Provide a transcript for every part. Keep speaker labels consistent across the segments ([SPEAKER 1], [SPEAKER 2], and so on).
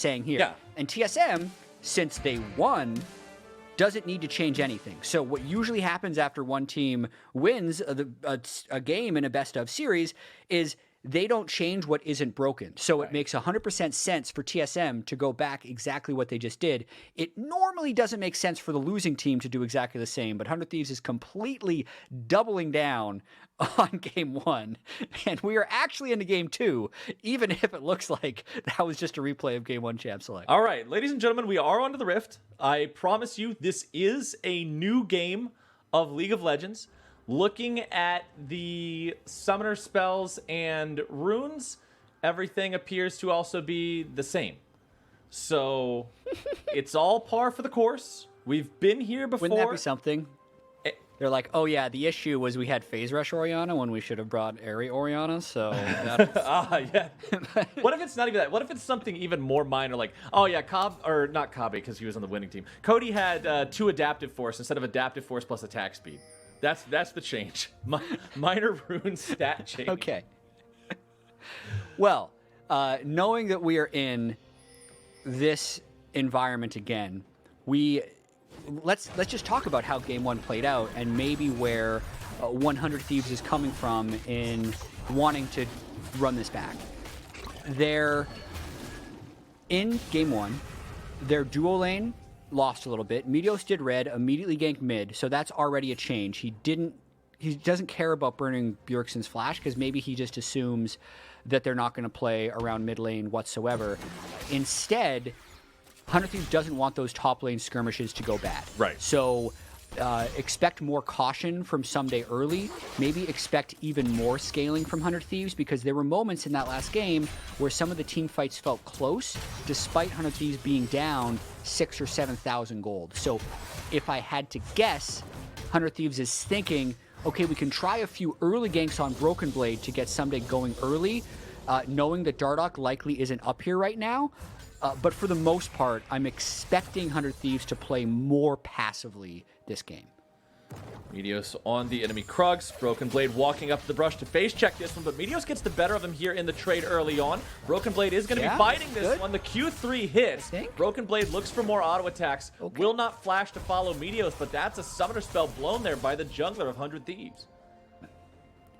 [SPEAKER 1] saying here.
[SPEAKER 2] Yeah.
[SPEAKER 1] And TSM, since they won, doesn't need to change anything. So what usually happens after one team wins a game in a best-of series is they don't change what isn't broken. So it makes 100% sense for TSM to go back exactly what they just did. It normally doesn't make sense for the losing team to do exactly the same, but 100 Thieves is completely doubling down on game 1, and we are actually into game 2, even if it looks like that was just a replay of game 1 champ select.
[SPEAKER 2] All right, ladies and gentlemen, we are onto the Rift. I promise you, this is a new game of League of Legends. Looking at the summoner spells and runes, everything appears to also be the same. So it's all par for the course. We've been here before.
[SPEAKER 1] Wouldn't that be something? They're like, oh yeah, the issue was we had Phase Rush Orianna when we should have brought Airy Orianna, so that's...
[SPEAKER 2] yeah. What if it's not even that? What if it's something even more minor, like, oh yeah, not Kabe, because he was on the winning team. Cody had 2 Adaptive Force instead of Adaptive Force plus attack speed. That's the change. Minor rune stat change.
[SPEAKER 1] Okay. Well, knowing that we are in this environment again, let's just talk about how game 1 played out and maybe where 100 Thieves is coming from in wanting to run this back. In game 1, their duo lane lost a little bit. Meteos did red, immediately ganked mid, so that's already a change. He doesn't care about burning Bjergsen's flash because maybe he just assumes that they're not going to play around mid lane whatsoever. Instead, 100 Thieves doesn't want those top lane skirmishes to go bad.
[SPEAKER 2] Right.
[SPEAKER 1] So expect more caution from Someday early. Maybe expect even more scaling from 100 Thieves, because there were moments in that last game where some of the team fights felt close, despite 100 Thieves being down 6,000 or 7,000 gold. So if I had to guess, 100 Thieves is thinking, okay, we can try a few early ganks on Broken Blade to get Someday going early, knowing that Dardoch likely isn't up here right now. But for the most part, I'm expecting 100 Thieves to play more passively this game.
[SPEAKER 2] Meteos on the enemy Krugs. Broken Blade walking up to the brush to face check this one, but Meteos gets the better of him here in the trade early on. Broken Blade is going to be fighting this one. The Q3 hits. Broken Blade looks for more auto attacks. Okay. Will not flash to follow Meteos, but that's a summoner spell blown there by the jungler of 100 Thieves.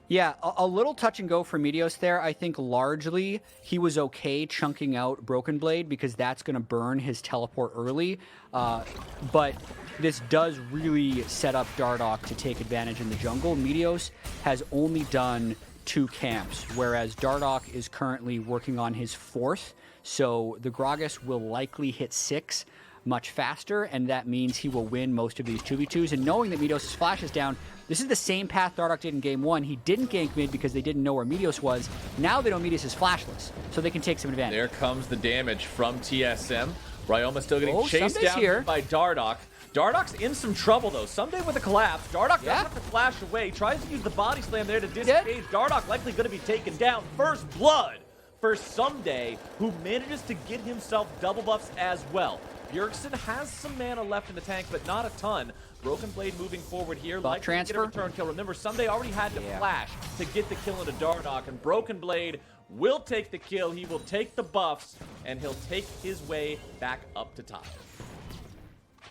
[SPEAKER 1] Yeah, a little touch and go for Meteos there. I think largely he was okay chunking out Broken Blade because that's going to burn his teleport early. But this does really set up Dardoch to take advantage in the jungle. Meteos has only done 2 camps, whereas Dardoch is currently working on his 4th. So the Gragas will likely hit 6 much faster, and that means he will win most of these 2v2s. And knowing that Meteos' flash is down, this is the same path Dardoch did in game 1. He didn't gank mid because they didn't know where Meteos was. Now they know Meteos is flashless, so they can take some advantage.
[SPEAKER 2] There comes the damage from TSM. Ryoma still getting chased down
[SPEAKER 1] here
[SPEAKER 2] by Dardoch. Dardoch's in some trouble, though. Someday with a collapse. Dardoch doesn't have to flash away. Tries to use the body slam there to disengage. Dardoch likely going to be taken down. First blood for Someday, who manages to get himself double buffs as well. Bjergsen has some mana left in the tank, but not a ton. Broken Blade moving forward here. Like to get a return kill. Remember, Someday already had to flash to get the kill into Dardoch, and Broken Blade will take the kill. He will take the buffs, and he'll take his way back up to top.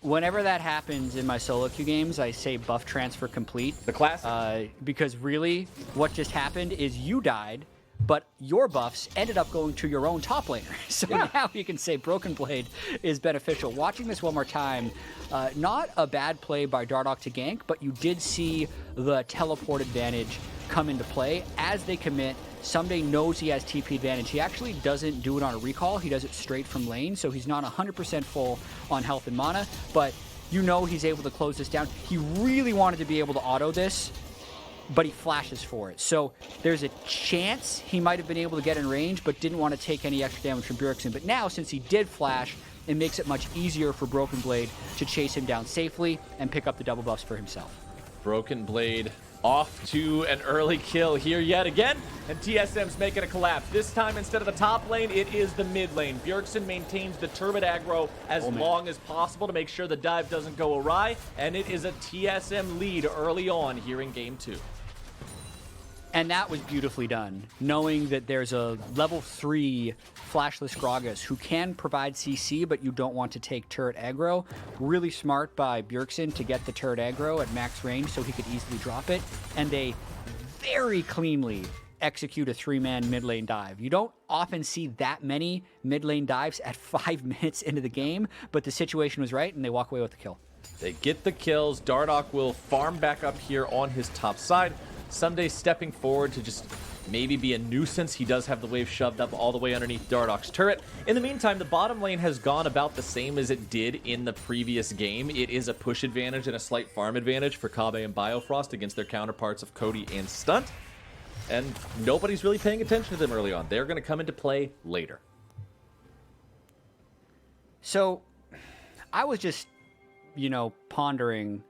[SPEAKER 1] Whenever that happens in my solo queue games, I say buff transfer complete.
[SPEAKER 2] The classic.
[SPEAKER 1] Because really, what just happened is you died, but your buffs ended up going to your own top laner. So now you can say Broken Blade is beneficial. Watching this one more time, not a bad play by Dardoch to gank, but you did see the teleport advantage come into play. As they commit, Someday knows he has TP advantage. He actually doesn't do it on a recall. He does it straight from lane, so he's not 100% full on health and mana, but you know he's able to close this down. He really wanted to be able to auto this, but he flashes for it. So there's a chance he might have been able to get in range, but didn't want to take any extra damage from Bjergsen. But now, since he did flash, it makes it much easier for Broken Blade to chase him down safely and pick up the double buffs for himself.
[SPEAKER 2] Broken Blade off to an early kill here yet again, and TSM's making a collapse. This time, instead of the top lane, it is the mid lane. Bjergsen maintains the turbid aggro as long as possible to make sure the dive doesn't go awry, and it is a TSM lead early on here in game 2.
[SPEAKER 1] And that was beautifully done, knowing that there's a level 3 flashless Gragas who can provide CC, but you don't want to take turret aggro. Really smart by Bjergsen to get the turret aggro at max range so he could easily drop it. And they very cleanly execute a 3-man mid lane dive. You don't often see that many mid lane dives at 5 minutes into the game, but the situation was right and they walk away with the kill.
[SPEAKER 2] They get the kills. Dardoch will farm back up here on his top side. Someday stepping forward to just maybe be a nuisance. He does have the wave shoved up all the way underneath Dardoch's turret. In the meantime, the bottom lane has gone about the same as it did in the previous game. It is a push advantage and a slight farm advantage for Kobbe and Biofrost against their counterparts of Cody and Stunt. And nobody's really paying attention to them early on. They're going to come into play later.
[SPEAKER 1] So, I was just, you know, pondering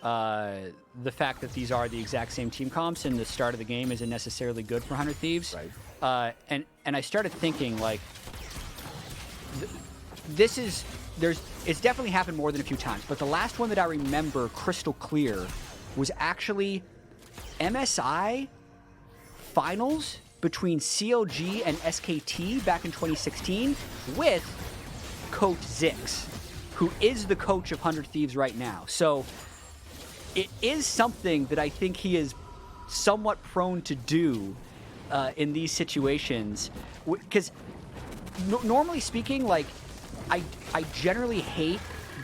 [SPEAKER 1] the fact that these are the exact same team comps and the start of the game isn't necessarily good for 100 Thieves.
[SPEAKER 2] Right.
[SPEAKER 1] And I started thinking, like, it's definitely happened more than a few times, but the last one that I remember crystal clear was actually MSI finals between CLG and SKT back in 2016 with Coach Zix, who is the coach of 100 Thieves right now. So it is something that I think he is somewhat prone to do in these situations. Because normally speaking, like, I generally hate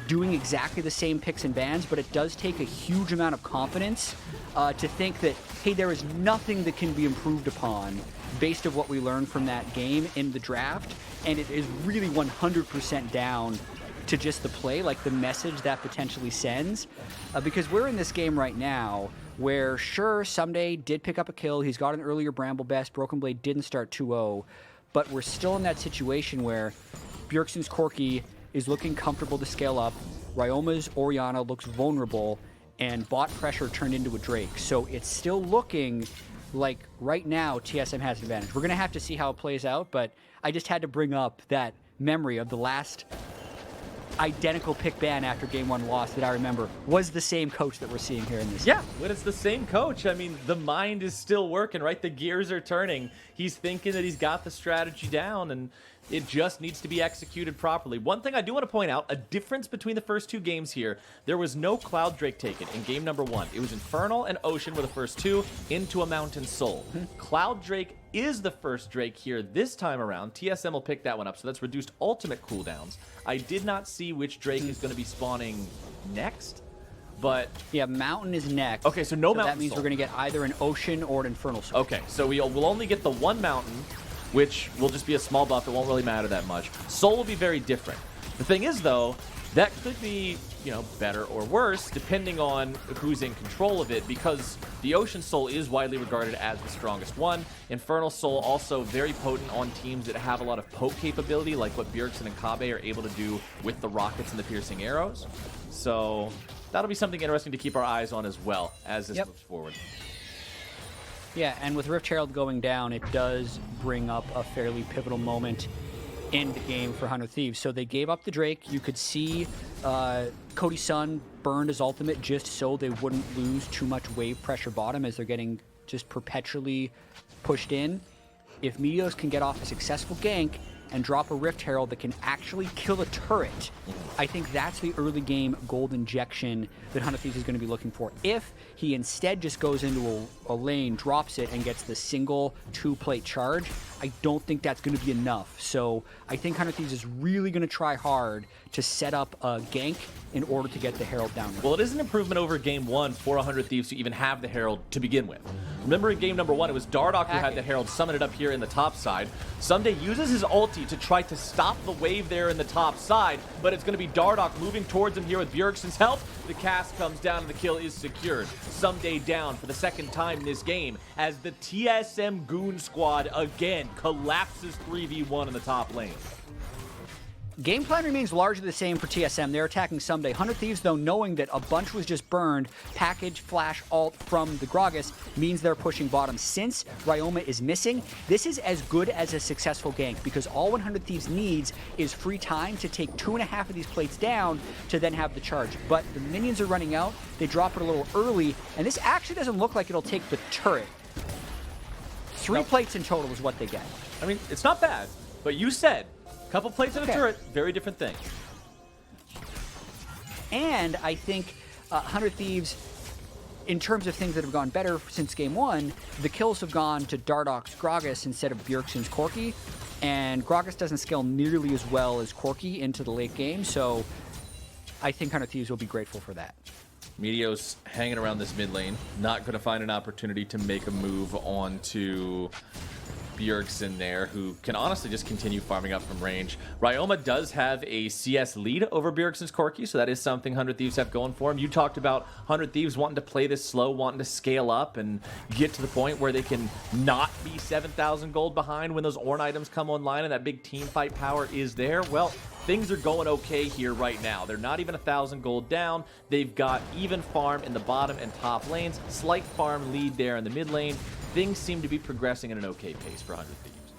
[SPEAKER 1] doing exactly the same picks and bans, but it does take a huge amount of confidence to think that, hey, there is nothing that can be improved upon based on what we learned from that game in the draft, and it is really 100% down to just the play, like the message that potentially sends. Because we're in this game right now where, sure, Someday did pick up a kill, he's got an earlier Bramble Best, Broken Blade didn't start 2-0, but we're still in that situation where Bjergsen's Corki is looking comfortable to scale up, Ryoma's Orianna looks vulnerable, and bot pressure turned into a Drake. So it's still looking like right now TSM has an advantage. We're going to have to see how it plays out, but I just had to bring up that memory of the last identical pick ban after game 1 loss that I remember was the same coach that we're seeing here in this game.
[SPEAKER 2] When it's the same coach, I mean, the mind is still working, right? The gears are turning. He's thinking that he's got the strategy down, and it just needs to be executed properly. One thing I do want to point out, a difference between the first 2 games here, there was no Cloud Drake taken in game number 1. It was Infernal and Ocean were the first 2 into a Mountain Soul. Cloud Drake is the first Drake here this time around. TSM will pick that one up, so that's reduced ultimate cooldowns. I did not see which Drake is going to be spawning next, but...
[SPEAKER 1] Yeah, Mountain is next.
[SPEAKER 2] Okay, so no Mountain
[SPEAKER 1] That means
[SPEAKER 2] Soul.
[SPEAKER 1] we're going to get either an Ocean or an Infernal Soul.
[SPEAKER 2] Okay, so we'll only get the 1 Mountain, which will just be a small buff. It won't really matter that much. Soul will be very different. The thing is, though, that could be, you know, better or worse depending on who's in control of it, because the Ocean Soul is widely regarded as the strongest one. Infernal Soul also very potent on teams that have a lot of poke capability, like what Bjergsen and Kobbe are able to do with the rockets and the piercing arrows. So that'll be something interesting to keep our eyes on as well as this moves forward.
[SPEAKER 1] Yeah, and with Rift Herald going down, it does bring up a fairly pivotal moment in the game for 100 Thieves. So they gave up the Drake. You could see Cody Sun burned his ultimate just so they wouldn't lose too much wave pressure bottom as they're getting just perpetually pushed in. If Meteos can get off a successful gank and drop a Rift Herald that can actually kill a turret, I think that's the early game gold injection that 100 Thieves is going to be looking for. If he instead just goes into a lane, drops it, and gets the single 2-plate charge, I don't think that's going to be enough. So I think 100 Thieves is really going to try hard to set up a gank in order to get the Herald down.
[SPEAKER 2] Well, it is an improvement over game 1 for 100 Thieves to even have the Herald to begin with. Remember in game number 1, it was Dardoch who had the Herald summoned up here in the top side. Someday uses his ulti to try to stop the wave there in the top side, but it's going to be Dardoch moving towards him here with Bjergsen's help. The cast comes down and the kill is secured. Someday down for the second time this game as the TSM Goon Squad again collapses 3v1 in the top lane.
[SPEAKER 1] Game plan remains largely the same for TSM. They're attacking Someday. 100 Thieves, though, knowing that a bunch was just burned, package, flash, ult from the Gragas means they're pushing bottom. Since Ryoma is missing, this is as good as a successful gank because all 100 Thieves needs is free time to take 2.5 of these plates down to then have the charge. But the minions are running out. They drop it a little early, and this actually doesn't look like it'll take the turret. 3 plates in total is what they get.
[SPEAKER 2] I mean, it's not bad, but you said a couple plates in a turret, very different thing.
[SPEAKER 1] And I think 100 Thieves, in terms of things that have gone better since game 1, the kills have gone to Dardoch's Gragas instead of Bjergsen's Corki, and Gragas doesn't scale nearly as well as Corki into the late game, so I think 100 Thieves will be grateful for that.
[SPEAKER 2] Meteos hanging around this mid lane, not going to find an opportunity to make a move onto Bjergsen there, who can honestly just continue farming up from range. Ryoma does have a CS lead over Bjergsen's Corki, so that is something 100 Thieves have going for him. You talked about 100 Thieves wanting to play this slow, wanting to scale up and get to the point where they can not be 7,000 gold behind when those Ornn items come online and that big team fight power is there. Well, things are going okay here right now. They're not even 1,000 gold down. They've got even farm in the bottom and top lanes. Slight farm lead there in the mid lane. Things seem to be progressing at an okay pace for 100 Thieves.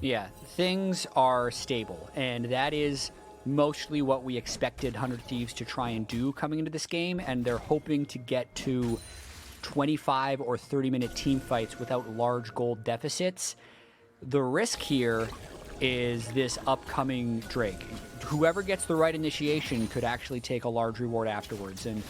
[SPEAKER 1] Yeah, things are stable, and that is mostly what we expected 100 Thieves to try and do coming into this game, and they're hoping to get to 25 or 30-minute team fights without large gold deficits. The risk here is this upcoming Drake. Whoever gets the right initiation could actually take a large reward afterwards, and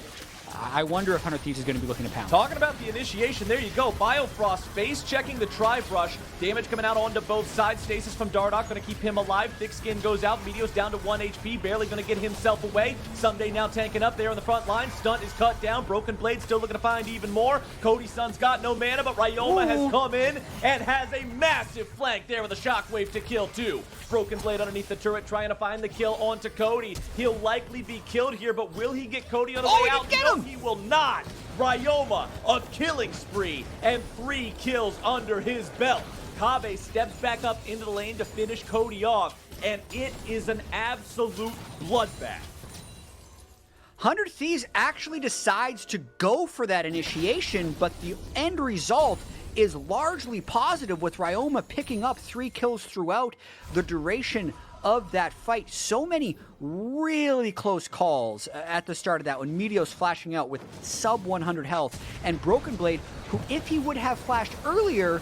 [SPEAKER 1] I wonder if 100 Thieves is going to be looking to pound.
[SPEAKER 2] Talking about the initiation, there you go. Biofrost face checking the Tri-Brush. Damage coming out onto both sides. Stasis from Dardoch going to keep him alive. Thick Skin goes out. Meteos down to 1 HP. Barely going to get himself away. Someday now tanking up there on the front line. Stunt is cut down. Broken Blade still looking to find even more. Cody Sun's got no mana, but Ryoma has come in and has a massive flank there with a Shockwave to kill too. Broken Blade underneath the turret trying to find the kill onto Cody. He'll likely be killed here, but will he get Cody on the way out?
[SPEAKER 1] Get him!
[SPEAKER 2] He will not. Ryoma, a killing spree, and 3 kills under his belt. Kaveh steps back up into the lane to finish Cody off, and it is an absolute bloodbath.
[SPEAKER 1] 100 Thieves actually decides to go for that initiation, but the end result is largely positive, with Ryoma picking up 3 kills throughout the duration of that fight. So many really close calls at the start of that when Meteos flashing out with sub 100 health, and Broken Blade, who if he would have flashed earlier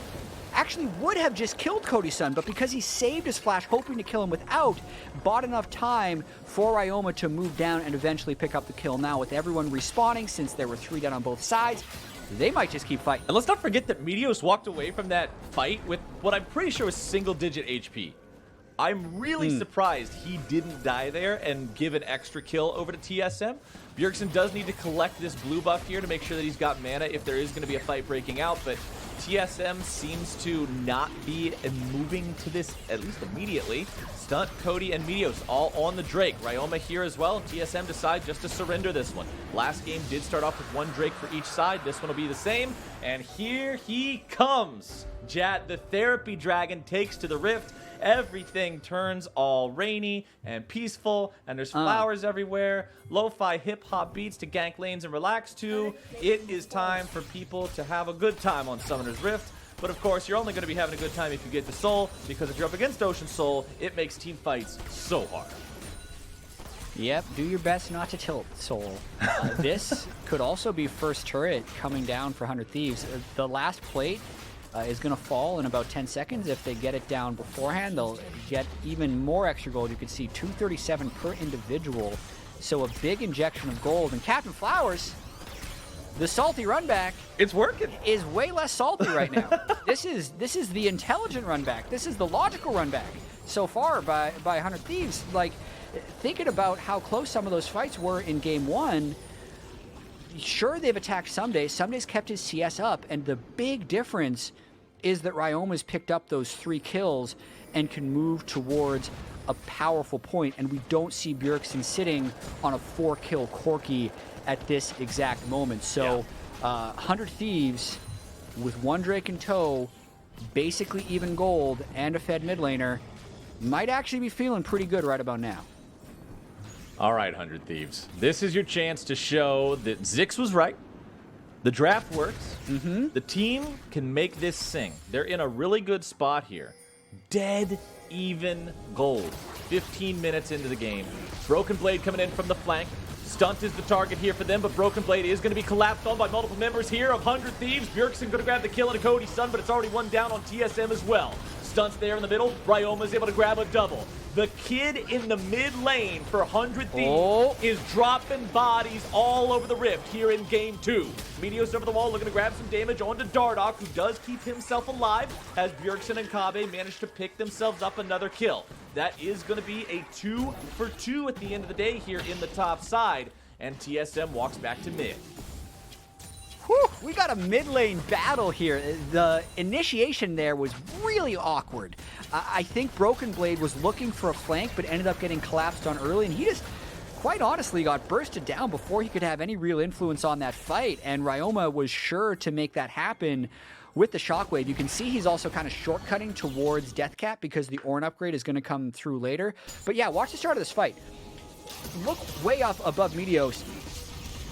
[SPEAKER 1] actually would have just killed Cody Sun, but because he saved his flash hoping to kill him without, bought enough time for Ryoma to move down and eventually pick up the kill. Now with everyone respawning, since there were 3 down on both sides, they might just keep fighting.
[SPEAKER 2] And let's not forget that Meteos walked away from that fight with what I'm pretty sure was single-digit HP. I'm really surprised he didn't die there and give an extra kill over to TSM. Bjergsen does need to collect this blue buff here to make sure that he's got mana if there is going to be a fight breaking out, but TSM seems to not be moving to this, at least immediately. Stunt, Cody, and Meteos all on the Drake. Ryoma here as well. TSM decide just to surrender this one. Last game did start off with 1 Drake for each side. This one will be the same. And here he comes. Jat, the Therapy Dragon, takes to the Rift. Everything turns all rainy and peaceful, and there's flowers everywhere. Lo-fi hip-hop beats to gank lanes and relax to. It is time for people to have a good time on Summoner's Rift. But of course, you're only going to be having a good time if you get to Soul, because if you're up against Ocean Soul, it makes team fights so hard.
[SPEAKER 1] Yep, do your best not to tilt, Soul. This could also be first turret coming down for 100 Thieves. The last plate is going to fall in about 10 seconds. If they get it down beforehand, they'll get even more extra gold. You can see 237 per individual, so a big injection of gold. And Captain Flowers, the salty run back,
[SPEAKER 2] it's working,
[SPEAKER 1] is way less salty right now. This is the intelligent run back. This is the logical run back so far by 100 Thieves. Like, thinking about how close some of those fights were in game 1, sure, they've attacked Someday. Someday's kept his CS up, and the big difference is that Ryoma's picked up those 3 kills and can move towards a powerful point, and we don't see Bjergsen sitting on a 4-kill Corki at this exact moment. So 100 Thieves with 1 Drake in tow, basically even gold, and a fed mid laner, might actually be feeling pretty good right about now.
[SPEAKER 2] All right, 100 Thieves. This is your chance to show that Zix was right. The draft works. The team can make this sing. They're in a really good spot here. Dead even gold. 15 minutes into the game. Broken Blade coming in from the flank. Stunt is the target here for them, but Broken Blade is going to be collapsed on by multiple members here of 100 Thieves. Bjergsen going to grab the kill on a Cody Sun, but it's already one down on TSM as well. Stunt's there in the middle. Ryoma is able to grab a double. The kid in the mid lane for 100 Thieves is dropping bodies all over the rift here in game 2. Meteos over the wall looking to grab some damage onto Dardoch, who does keep himself alive as Bjergsen and Kobbe manage to pick themselves up another kill. That is going to be a 2 for 2 at the end of the day here in the top side, and TSM walks back to mid.
[SPEAKER 1] Whew, we got a mid lane battle here. The initiation there was really awkward. I think Broken Blade was looking for a flank, but ended up getting collapsed on early, and he just, quite honestly, got bursted down before he could have any real influence on that fight, and Ryoma was sure to make that happen with the Shockwave. You can see he's also kind of shortcutting towards Deathcap because the Ornn upgrade is going to come through later. But yeah, watch the start of this fight. Look way up above Meteos.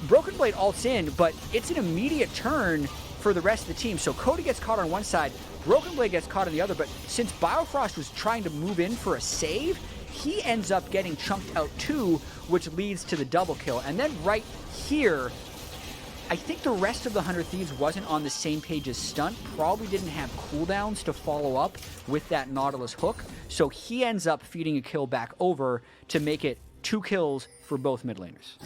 [SPEAKER 1] Broken Blade ults in, but it's an immediate turn for the rest of the team. So Cody gets caught on one side, Broken Blade gets caught on the other, but since Biofrost was trying to move in for a save, he ends up getting chunked out too, which leads to the double kill. And then right here, I think the rest of the 100 Thieves wasn't on the same page as Stunt, probably didn't have cooldowns to follow up with that Nautilus hook, so he ends up feeding a kill back over to make it 2 kills for both mid laners.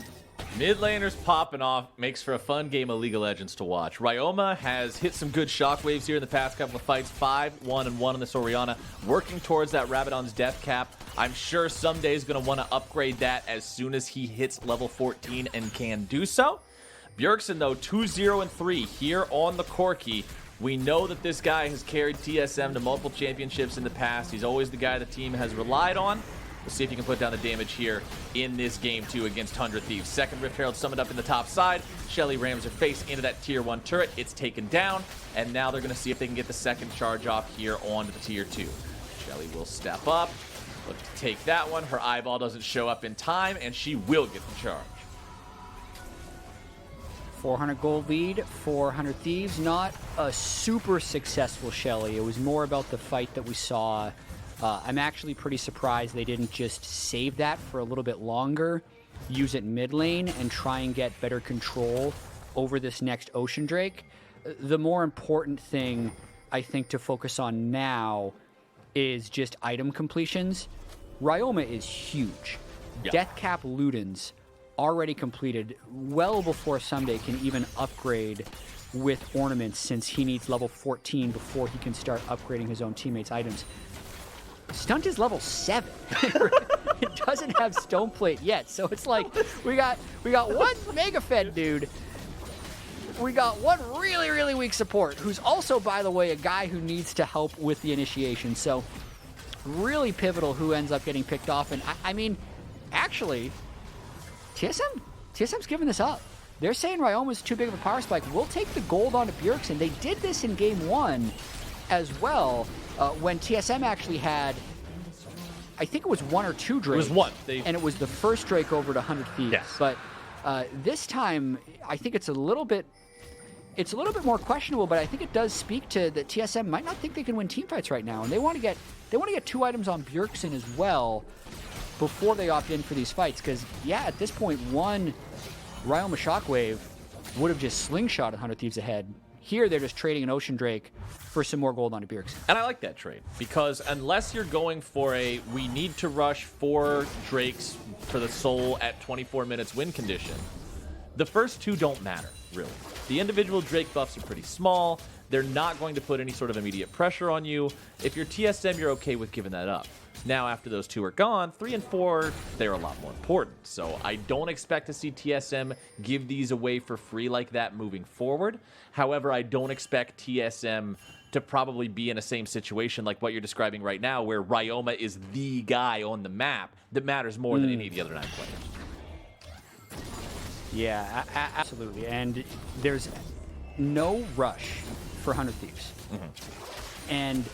[SPEAKER 2] Mid laners popping off makes for a fun game of League of Legends to watch. Ryoma has hit some good shockwaves here in the past couple of fights. 5-1-1 on this Orianna, working towards that Rabadon's death cap. I'm sure someday he's going to want to upgrade that as soon as he hits level 14 and can do so. Bjergsen, though, 2-0-3 here on the Corki. We know that this guy has carried TSM to multiple championships in the past. He's always the guy the team has relied on. We'll see if he can put down the damage here in this game 2 against 100 Thieves. Second Rift Herald summoned up in the top side. Shelly rams her face into that tier 1 turret. It's taken down, and now they're going to see if they can get the second charge off here onto the tier 2. Shelly will step up, look to take that one. Her eyeball doesn't show up in time, and she will get the charge.
[SPEAKER 1] 400 gold lead for 100 Thieves. Not a super successful Shelly. It was more about the fight that we saw. I'm actually pretty surprised they didn't just save that for a little bit longer, use it mid lane, and try and get better control over this next Ocean Drake. The more important thing, I think, to focus on now is just item completions. Ryoma is huge.
[SPEAKER 2] Yeah.
[SPEAKER 1] Deathcap Ludens already completed well before Someday can even upgrade with ornaments, since he needs level 14 before he can start upgrading his own teammates' items. Stunt is level 7. It doesn't have Stoneplate yet, so it's like we got one Mega Fed dude. We got one really, really weak support, who's also, by the way, a guy who needs to help with the initiation. So really pivotal who ends up getting picked off. And I mean, actually, TSM's giving this up. They're saying Ryoma's too big of a power spike. We'll take the gold onto Bjergsen. They did this in game 1 as well. When TSM actually had, I think it was 1 or 2 Drakes.
[SPEAKER 2] It was 1.
[SPEAKER 1] And it was the first Drake over to 100 Thieves.
[SPEAKER 2] Yes.
[SPEAKER 1] But this time, I think it's a little bit more questionable, but I think it does speak to that TSM might not think they can win teamfights right now, and they want to get 2 items on Bjergsen as well before they opt in for these fights. Because yeah, at this point, one Ryoma Shockwave would have just slingshot 100 Thieves ahead. Here, they're just trading an Ocean Drake for some more gold onto Bjergsen.
[SPEAKER 2] And I like that trade, because unless you're going for a we need to rush 4 Drakes for the soul at 24 minutes win condition, the first 2 don't matter, really. The individual Drake buffs are pretty small. They're not going to put any sort of immediate pressure on you. If you're TSM, you're okay with giving that up. Now, after those 2 are gone, 3 and 4, they're a lot more important. So I don't expect to see TSM give these away for free like that moving forward. However, I don't expect TSM to probably be in the same situation like what you're describing right now, where Ryoma is the guy on the map that matters more than any of the other 9 players.
[SPEAKER 1] Yeah, absolutely. And there's no rush for 100 Thieves. And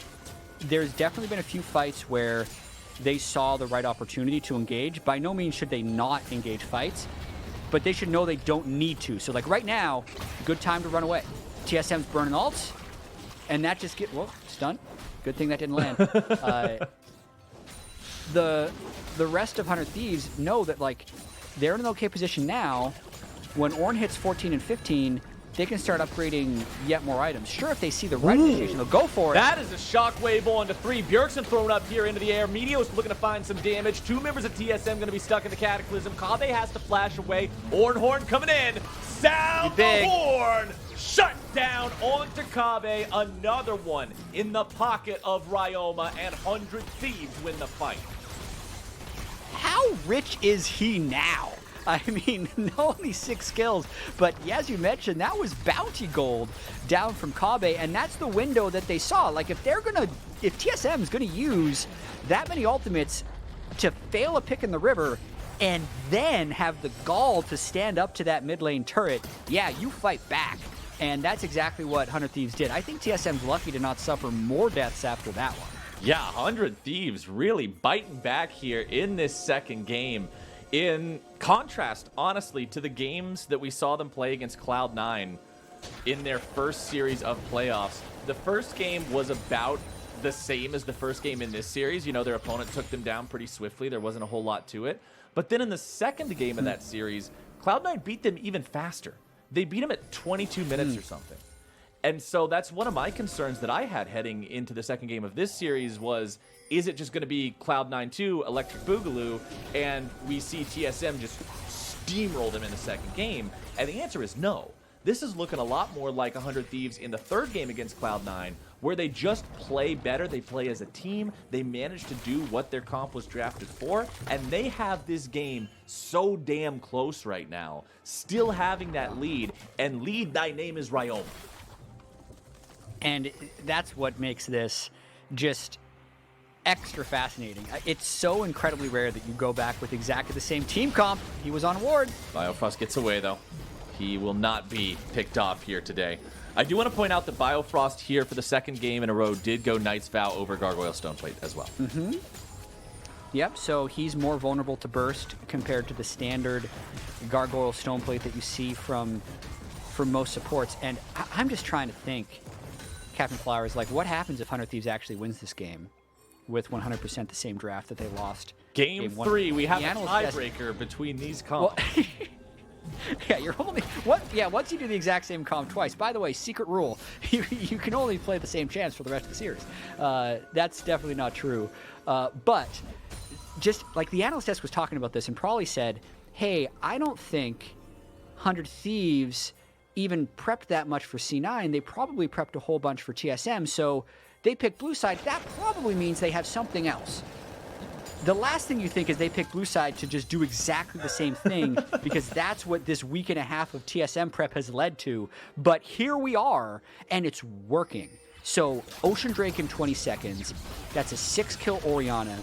[SPEAKER 1] there's definitely been a few fights where they saw the right opportunity to engage. By no means should they not engage fights, but they should know they don't need to. So like right now, good time to run away. TSM's burning ults, and that just whoa, stunt. Good thing that didn't land. The rest of 100 Thieves know that, like, they're in an okay position now. When Ornn hits 14 and 15, they can start upgrading yet more items. Sure, if they see the right initiation, they'll go for it.
[SPEAKER 2] That is a shockwave on to 3. Bjergsen thrown up here into the air. Meteos looking to find some damage. 2 members of TSM going to be stuck in the Cataclysm. Kave has to flash away. Ornn coming in. Sound the horn. Shut down onto Kave. Another one in the pocket of Ryoma, and 100 Thieves win the fight.
[SPEAKER 1] How rich is he now? I mean, not only 6 kills, but as you mentioned, that was bounty gold down from Kave, and that's the window that they saw. Like, if TSM is gonna use that many ultimates to fail a pick in the river and then have the gall to stand up to that mid lane turret, yeah, you fight back. And that's exactly what 100 Thieves did. I think TSM's lucky to not suffer more deaths after that one.
[SPEAKER 2] Yeah, 100 Thieves really biting back here in this second game. In contrast, honestly, to the games that we saw them play against Cloud9 in their first series of playoffs, the first game was about the same as the first game in this series. You know, their opponent took them down pretty swiftly. There wasn't a whole lot to it. But then in the second game of that series, Cloud9 beat them even faster. They beat them at 22 minutes or something. And so that's one of my concerns that I had heading into the second game of this series was, is it just going to be Cloud9 2, Electric Boogaloo, and we see TSM just steamroll them in the second game? And the answer is no. This is looking a lot more like 100 Thieves in the third game against Cloud9, where they just play better, they play as a team, they manage to do what their comp was drafted for, and they have this game so damn close right now, still having that lead, and lead thy name is Ryoma.
[SPEAKER 1] And that's what makes this just extra fascinating. It's so incredibly rare that you go back with exactly the same team comp. He was on Ward.
[SPEAKER 2] Biofrost gets away, though. He will not be picked off here today. I do want to point out that Biofrost here for the second game in a row did go Knight's Vow over Gargoyle Stoneplate as well.
[SPEAKER 1] Yep, so he's more vulnerable to burst compared to the standard Gargoyle Stoneplate that you see from most supports. And I'm just trying to think, Captain Flowers, like, what happens if 100 Thieves actually wins this game with 100% the same draft that they lost?
[SPEAKER 2] Game 3, we have a tiebreaker between these comps.
[SPEAKER 1] Well, yeah, you're only once you do the exact same comp twice. By the way, secret rule: you can only play the same champs for the rest of the series. That's definitely not true. But just like the analyst desk was talking about this and probably said, "Hey, I don't think 100 Thieves even prepped that much for C9. They probably prepped a whole bunch for TSM. So they picked blue side. That probably means they have something else." The last thing you think is they pick blue side to just do exactly the same thing because that's what this week and a half of TSM prep has led to. But here we are, and it's working. So Ocean Drake in 20 seconds. That's a 6-kill Orianna.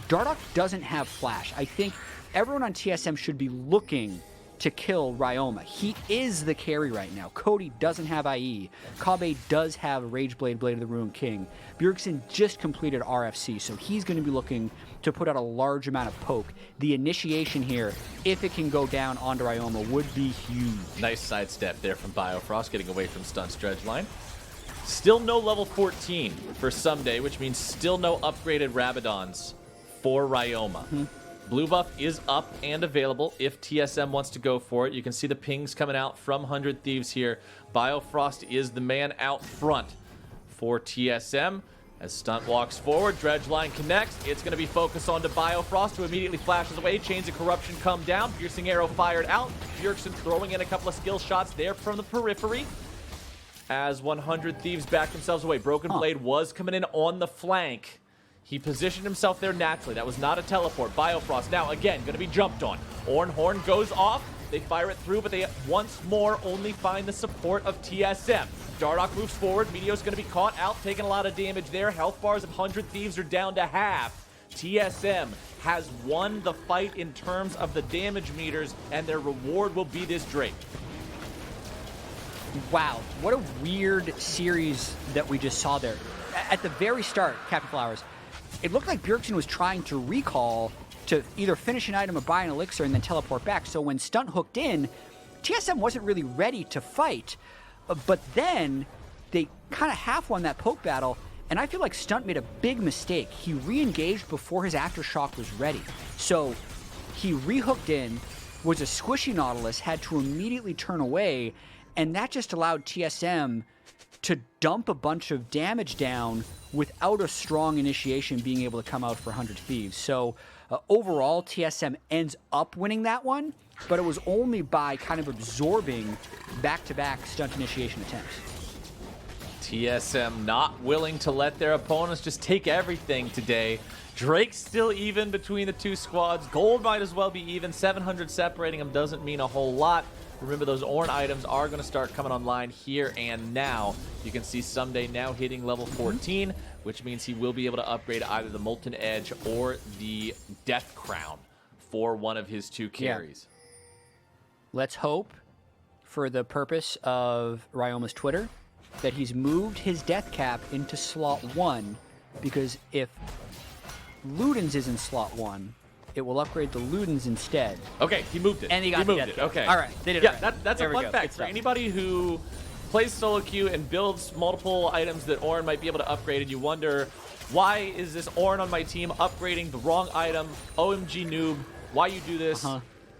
[SPEAKER 1] Dardoch doesn't have flash. I think everyone on TSM should be looking to kill Ryoma. He is the carry right now. Cody doesn't have IE. Kave does have Rageblade, Blade of the Ruined King. Bjergsen just completed RFC, so he's going to be looking to put out a large amount of poke. The initiation here, if it can go down onto Ryoma, would be huge.
[SPEAKER 2] Nice sidestep there from Biofrost, getting away from Stunt's dredge line. Still no level 14 for Someday, which means still no upgraded Rabadons for Ryoma. Blue buff is up and available if TSM wants to go for it. You can see the pings coming out from 100 Thieves here. Biofrost is the man out front for TSM. As Stunt walks forward, dredge line connects. It's going to be focused onto Biofrost, who immediately flashes away. Chains of Corruption come down. Piercing arrow fired out. Bjergsen throwing in a couple of skill shots there from the periphery. As 100 Thieves back themselves away. Broken Blade was coming in on the flank. He positioned himself there naturally. That was not a teleport. Biofrost now, again, going to be jumped on. Ornn goes off. They fire it through, but they once more only find the support of TSM. Dardoch moves forward. Meteo's going to be caught out, taking a lot of damage there. Health bars of 100 Thieves are down to half. TSM has won the fight in terms of the damage meters, and their reward will be this Drake.
[SPEAKER 1] Wow, what a weird series that we just saw there. At the very start, Captain Flowers, it looked like Bjergsen was trying to recall to either finish an item or buy an elixir and then teleport back. So when Stunt hooked in, TSM wasn't really ready to fight. But then they kind of half won that poke battle. And I feel like Stunt made a big mistake. He re-engaged before his aftershock was ready. So he re-hooked in, was a squishy Nautilus, had to immediately turn away, and that just allowed TSM to dump a bunch of damage down without a strong initiation being able to come out for 100 Thieves. So overall, TSM ends up winning that one, but it was only by kind of absorbing back-to-back stunt initiation attempts.
[SPEAKER 2] TSM not willing to let their opponents just take everything today. Drake's still even between the two squads. Gold might as well be even. 700 separating them doesn't mean a whole lot. Remember, those Ornn items are going to start coming online here and now. You can see Someday now hitting level 14, which means he will be able to upgrade either the Molten Edge or the Death Crown for one of his two carries.
[SPEAKER 1] Yeah. Let's hope, for the purpose of Ryoma's Twitter, that he's moved his death cap into slot 1, because if Ludens is in slot 1, it will upgrade the Ludens instead.
[SPEAKER 2] Okay, he moved it.
[SPEAKER 1] And he moved it.
[SPEAKER 2] Okay.
[SPEAKER 1] All right, they did
[SPEAKER 2] yeah,
[SPEAKER 1] it right.
[SPEAKER 2] That's a fun fact for anybody who plays solo queue and builds multiple items that Ornn might be able to upgrade, and you wonder, why is this Ornn on my team upgrading the wrong item? OMG noob, why you do this?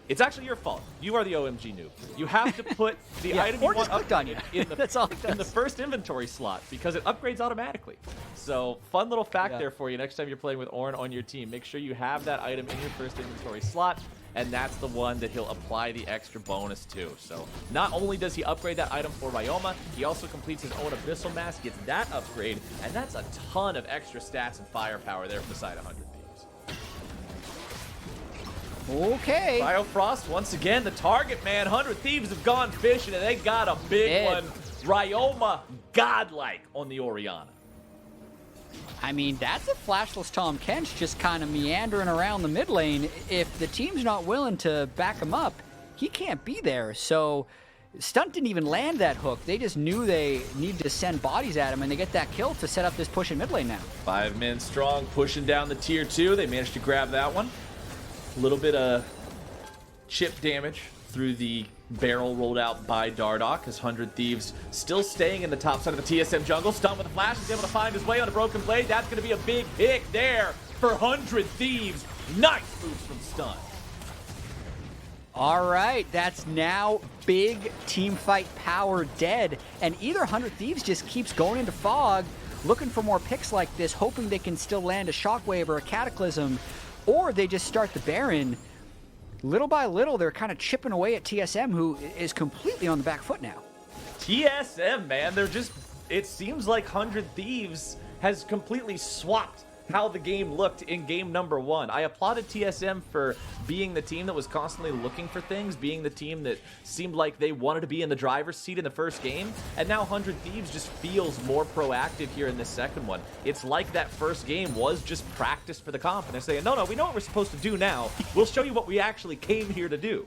[SPEAKER 2] It's actually your fault. You are the OMG noob. You have to put the item you want upgraded in the,
[SPEAKER 1] That's all it does.
[SPEAKER 2] in the first inventory slot, because it upgrades automatically. So fun little fact there for you next time you're playing with Ornn on your team. Make sure you have that item in your first inventory slot, and that's the one that he'll apply the extra bonus to. So not only does he upgrade that item for Ryoma, he also completes his own Abyssal Mask, gets that upgrade, and that's a ton of extra stats and firepower there beside 100 Thieves.
[SPEAKER 1] Okay.
[SPEAKER 2] Biofrost, once again, the target man. 100 Thieves have gone fishing, and they got a big one. Ryoma, godlike on the Orianna.
[SPEAKER 1] I mean, that's a flashless Tom Kench just kind of meandering around the mid lane. If the team's not willing to back him up, he can't be there. So Stunt didn't even land that hook. They just knew they needed to send bodies at him, and they get that kill to set up this push in mid lane now. 5
[SPEAKER 2] men strong, pushing down the tier 2. They managed to grab that one. A little bit of chip damage through the barrel rolled out by Dardoch, as 100 Thieves still staying in the top side of the TSM jungle. Stun with a flash, he's able to find his way on a Broken Blade. That's going to be a big pick there for 100 Thieves. Nice moves from Stun.
[SPEAKER 1] All right, that's now big team fight power dead, and either 100 Thieves just keeps going into Fog, looking for more picks like this, hoping they can still land a Shockwave or a Cataclysm, or they just start the Baron. Little by little, they're kind of chipping away at TSM, who is completely on the back foot now.
[SPEAKER 2] TSM, man, they're just, it seems like 100 Thieves has completely swapped how the game looked in game number 1. I applauded TSM for being the team that was constantly looking for things, being the team that seemed like they wanted to be in the driver's seat in the first game, and now 100 Thieves just feels more proactive here in this second one. It's like that first game was just practice for the comp, and they're saying, no, we know what we're supposed to do now. We'll show you what we actually came here to do.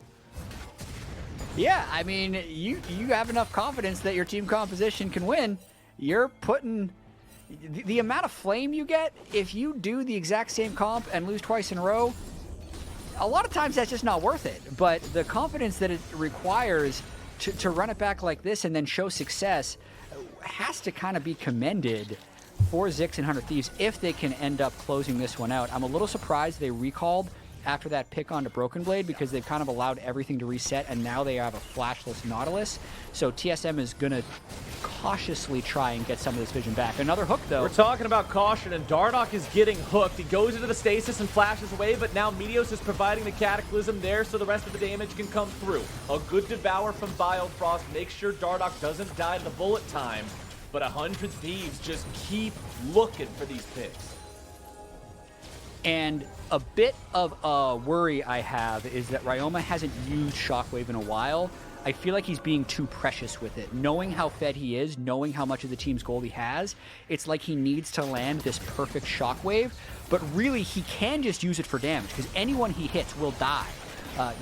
[SPEAKER 1] Yeah, I mean, you have enough confidence that your team composition can win. You're putting... The amount of flame you get if you do the exact same comp and lose twice in a row, a lot of times that's just not worth it. But the confidence that it requires to run it back like this and then show success has to kind of be commended for Zix and 100 Thieves if they can end up closing this one out. I'm a little surprised they recalled after that pick onto Broken Blade, because they've kind of allowed everything to reset, and now they have a flashless Nautilus. So TSM is going to cautiously try and get some of this vision back. Another hook, though.
[SPEAKER 2] We're talking about caution, and Dardoch is getting hooked. He goes into the stasis and flashes away, but now Meteos is providing the Cataclysm there so the rest of the damage can come through. A good devour from Biofrost. Make sure Dardoch doesn't die in the bullet time, but 100 Thieves just keep looking for these picks.
[SPEAKER 1] And a bit of a worry I have is that Ryoma hasn't used Shockwave in a while. I feel like he's being too precious with it. Knowing how fed he is, knowing how much of the team's gold he has, it's like he needs to land this perfect Shockwave, but really he can just use it for damage, because anyone he hits will die.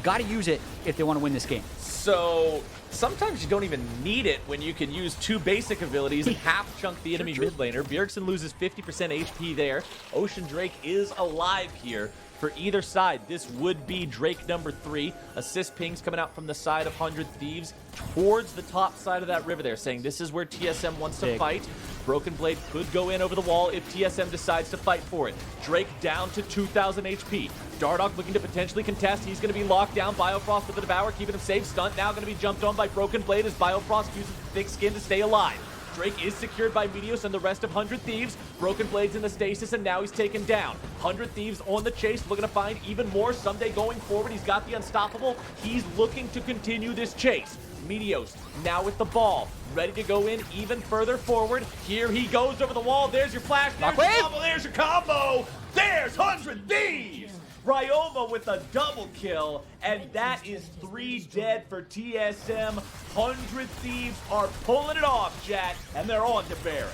[SPEAKER 1] Gotta use it if they want to win this game.
[SPEAKER 2] So sometimes you don't even need it when you can use 2 basic abilities and half chunk the enemy mid laner. Bjergsen loses 50% HP there. Ocean Drake is alive here for either side. This would be Drake number 3. Assist pings coming out from the side of 100 Thieves towards the top side of that river there, saying this is where TSM wants to fight. Broken Blade could go in over the wall if TSM decides to fight for it. Drake down to 2,000 HP. Dardoch looking to potentially contest. He's going to be locked down. Biofrost with the Devour, keeping him safe. Stunt now going to be jumped on by Broken Blade as Biofrost uses the thick skin to stay alive. Drake is secured by Meteos and the rest of 100 Thieves. Broken Blade's in the stasis, and now he's taken down. 100 Thieves on the chase, looking to find even more. Someday going forward, he's got the Unstoppable. He's looking to continue this chase. Meteos now with the ball, ready to go in even further forward. Here he goes over the wall. There's your flash. There's your combo. There's your combo. There's 100 Thieves. Ryoma with a double kill, and that is 3 dead for TSM. 100 Thieves are pulling it off, Jack, and they're on to Baron.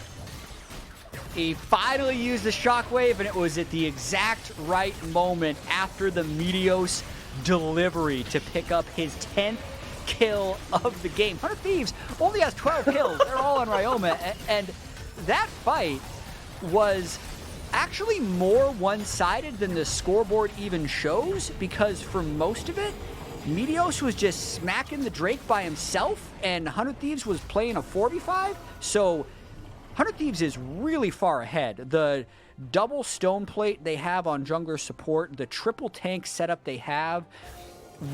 [SPEAKER 1] He finally used the shockwave, and it was at the exact right moment after the Meteos delivery to pick up his 10th kill of the game. 100 Thieves only has 12 kills. They're all on Ryoma, and that fight was actually more one-sided than the scoreboard even shows, because for most of it, Meteos was just smacking the Drake by himself, and 100 Thieves was playing a 4v5, so 100 Thieves is really far ahead. The double stone plate they have on jungler support, the triple tank setup they have,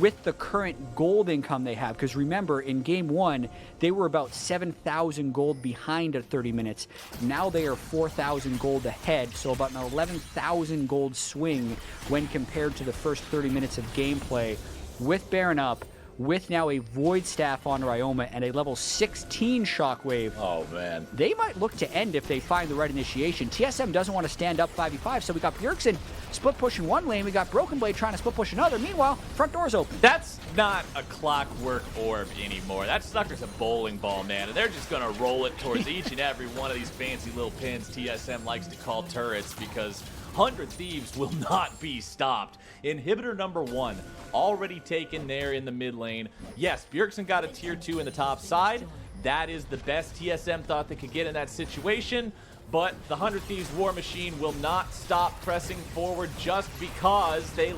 [SPEAKER 1] with the current gold income they have, because remember, in game 1, they were about 7,000 gold behind at 30 minutes. Now they are 4,000 gold ahead, so about an 11,000 gold swing when compared to the first 30 minutes of gameplay. With Baron up, with now a Void Staff on Ryoma and a level 16 Shockwave.
[SPEAKER 2] Oh, man.
[SPEAKER 1] They might look to end if they find the right initiation. TSM doesn't want to stand up 5v5, so we got Bjergsen split pushing one lane. We got Broken Blade trying to split push another. Meanwhile, front door's open.
[SPEAKER 2] That's not a clockwork orb anymore. That sucker's a bowling ball, man, and they're just going to roll it towards each and every one of these fancy little pins TSM likes to call turrets, because 100 Thieves will not be stopped. Inhibitor number 1 already taken there in the mid lane. Yes, Bjergsen got a tier 2 in the top side. That is the best TSM thought they could get in that situation. But the 100 Thieves War Machine will not stop pressing forward just because they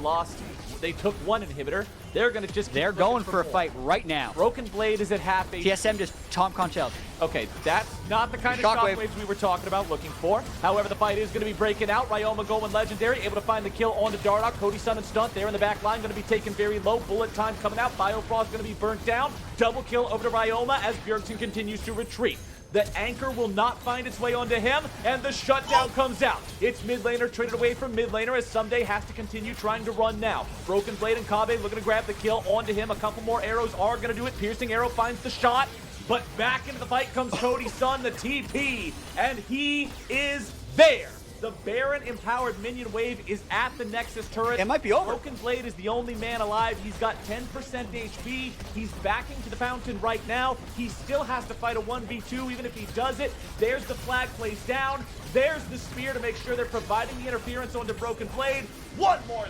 [SPEAKER 2] took one inhibitor. They're going to just
[SPEAKER 1] They're going for a fight right now.
[SPEAKER 2] Broken Blade is at half HP.
[SPEAKER 1] TSM just Tom Conchel.
[SPEAKER 2] Okay, that's not the kind of shockwaves we were talking about looking for. However, the fight is going to be breaking out. Ryoma going legendary, able to find the kill onto Dardoch. Cody Sun and Stunt there in the back line, going to be taken very low. Bullet time coming out. Biofrost going to be burnt down. Double kill over to Ryoma as Bjergsen continues to retreat. The anchor will not find its way onto him, and the shutdown comes out. It's mid laner traded away from mid laner as Someday has to continue trying to run now. Broken Blade and Kabe looking to grab the kill onto him. A couple more arrows are going to do it. Piercing arrow finds the shot, but back into the fight comes Cody Sun, the TP, and he is there. The Baron empowered minion wave is at the Nexus turret.
[SPEAKER 1] It might be over.
[SPEAKER 2] Broken Blade is the only man alive. He's got 10% HP. He's backing to the fountain right now. He still has to fight a 1v2 even if he does it. There's the flag placed down. There's the spear to make sure they're providing the interference onto Broken Blade. One more